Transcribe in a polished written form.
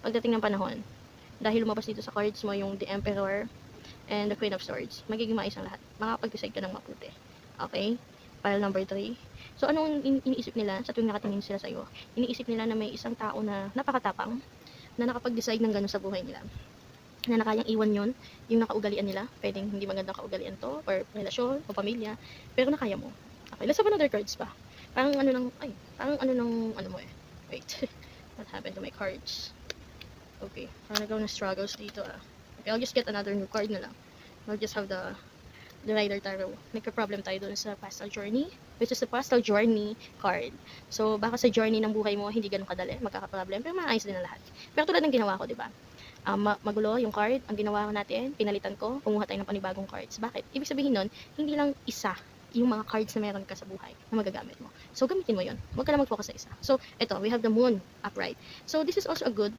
pagdating ng panahon, dahil lumabas dito sa cards mo yung The Emperor and the Queen of Swords, magiging maayos ang lahat. Makakapag-decide ka ng mabuti. Okay? Pile number 3. So, anong iniisip nila sa tuwing nakatingin sila sa'yo? Iniisip nila na may isang tao na napakatapang, na nakapag-decide ng gano'n sa buhay nila. Na nakayang iwan yon yung nakaugalian nila. Pwedeng hindi magandang kaugalian to, or relasyon, o pamilya, pero nakaya mo. Okay, let's have another cards pa. Parang ano mo eh. Wait, what happened to my cards? Okay, parang nagaw na struggles dito ah. Okay, I'll just get another new card na lang. I'll just have the Rider Tarot. Nagka-problem tayo dun sa Pastel Journey, which is the Pastel Journey card. So, baka sa journey ng buhay mo, hindi ganun kadali, magkaka-problem, pero maayos din ang lahat. Pero tulad ng ginawa ko, di ba? Magulo yung card, ang ginawa natin, pinalitan ko, kumuha tayo ng panibagong cards. Bakit? Ibig sabihin nun, hindi lang isa yung mga cards na meron ka sa buhay na magagamit mo. So, gamitin mo yun. Huwag ka lang mag-focus sa isa. So, ito, we have the Moon upright. So, this is also a good